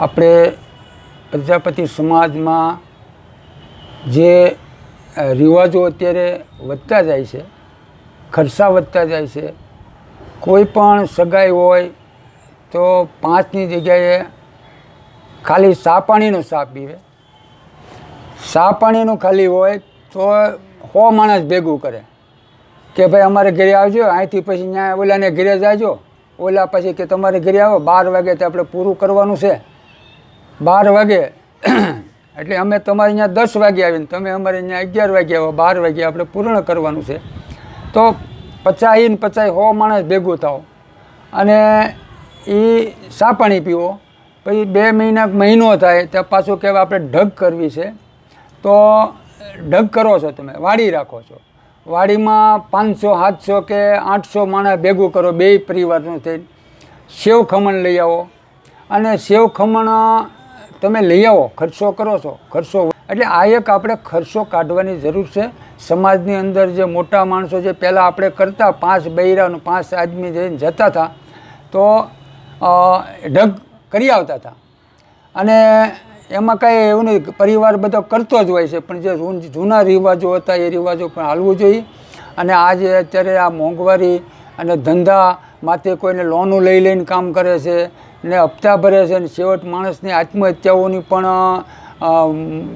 આપણે પ્રજાપતિ સમાજમાં જે રિવાજો અત્યારે વધતા જાય છે, ખર્ચા વધતા જાય છે. કોઈ પણ સગાઈ હોય તો 5ની જગ્યાએ ખાલી ચા પાણીનો ચા પીવે, ચા પાણીનું ખાલી હોય તો 100 માણસ ભેગું કરે કે ભાઈ અમારે ઘરે આવજો, અહીંથી પછી ત્યાં ઓલાને ઘરે જાજો, ઓલા પછી કે તમારે ઘરે આવો 12 વાગે તો આપણે પૂરું કરવાનું છે. 12 વાગે એટલે અમે તમારે અહીંયા 10 વાગે આવીને તમે અમારે અહીંયા 11 વાગે આવો, 12 વાગે આપણે પૂર્ણ કરવાનું છે. તો 50 ને 50 100 માણસ ભેગું થાવ અને એ ચા પાણી પીવો. પછી 2 મહિના મહિનો થાય ત્યાં પાછું કહેવાય આપણે ઢગ કરવી છે. તો ઢગ કરો છો, તમે વાડી રાખો છો, વાડીમાં 500 700 કે 800 માણસ ભેગું કરો, 2 પરિવારનું થઈને સેવ ખમણ લઈ આવો અને સેવ ખમણ તમે લઈ આવો, ખર્ચો કરો છો. ખર્ચો એટલે આ એક આપણે ખર્ચો કાઢવાની જરૂર છે. સમાજની અંદર જે મોટા માણસો જે પહેલાં આપણે કરતા 5 બૈરાનું 5 આદમી જઈને જતા હતા તો ઢગ કરી આવતા હતા અને એમાં કાંઈ એવું નહીં, પરિવાર બધો કરતો જ હોય છે. પણ જે જૂના રિવાજો હતા એ રિવાજો પણ હાલવું જોઈએ. અને આજે અત્યારે આ મોંઘવારી અને ધંધા માટે કોઈને લોનું લઈ લઈને કામ કરે છે ને હપ્તા ભરે છે ને છેવટ માણસની આત્મહત્યાઓની પણ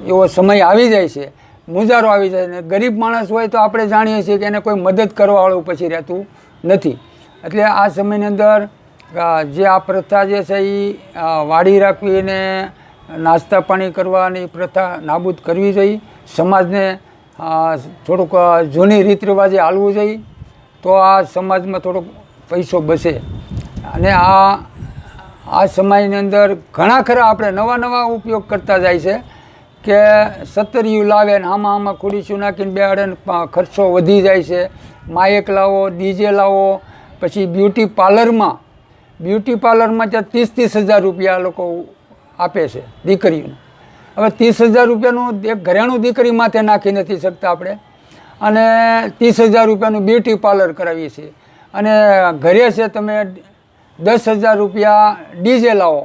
એવો સમય આવી જાય છે, મુજારો આવી જાય. ને ગરીબ માણસ હોય તો આપણે જાણીએ છીએ કે એને કોઈ મદદ કરવાવાળું પછી રહેતું નથી. એટલે આ સમયની અંદર જે આ પ્રથા જે છે એ વાડી રાખવી અને નાસ્તા પાણી કરવાની પ્રથા નાબૂદ કરવી જોઈએ. સમાજને થોડુંક જૂની રીત રિવાજે હાલવું જોઈએ તો આ સમાજમાં થોડોક પૈસો બચે. અને આ સમયની અંદર ઘણા ખરા આપણે નવા ઉપયોગ કરતા જાય છે કે સતરિયું લાવે ને આમાં ખુડીશું નાખીને બેહાડે ને ખર્ચો વધી જાય છે. માયક લાવો, ડીજે લાવો, પછી બ્યુટી પાર્લરમાં ત્યાં 30,000 રૂપિયા લોકો આપે છે દીકરીઓને. હવે 30,000 રૂપિયાનું એક ઘરેણું દીકરી માથે નાખી નથી શકતા આપણે, અને 30,000 રૂપિયાનું બ્યુટી પાર્લર કરાવીએ છીએ. અને ઘરે છે તમે 10,000 રૂપિયા ડીજે લાવો,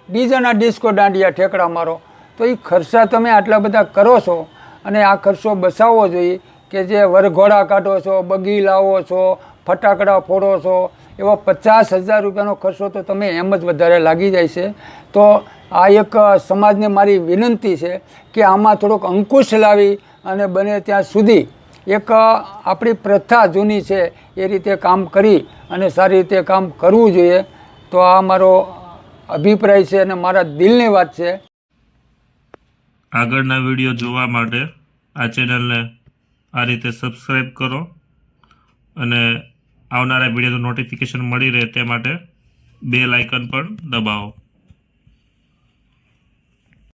ડીજેના ડિસ્કો દાંડિયા ઠેકડા મારો. તો એ ખર્ચા તમે આટલા બધા કરો છો અને આ ખર્ચો બચાવવો જોઈએ કે જે વરઘોડા કાઢો છો, બગી લાવો છો, ફટાકડા ફોડો છો, એવો 50,000 રૂપિયાનો ખર્ચો તો તમે એમ જ વધારે લાગી જાય છે. તો આ એક સમાજને મારી વિનંતી છે કે આમાં થોડોક અંકુશ લાવી અને બને ત્યાં સુધી એક આપણી પ્રથા જૂની છે એ રીતે કામ કરી અને સારી રીતે કામ કરવું જોઈએ. તો આ મારો અભિપ્રાય છે અને મારા દિલની વાત છે. આગળના વિડીયો જોવા માટે આ ચેનલને આ રીતે સબસ્ક્રાઈબ કરો અને આવનારા વિડીયોનું નોટિફિકેશન મળી રહે તે માટે બેલ આઇકન પણ દબાવો.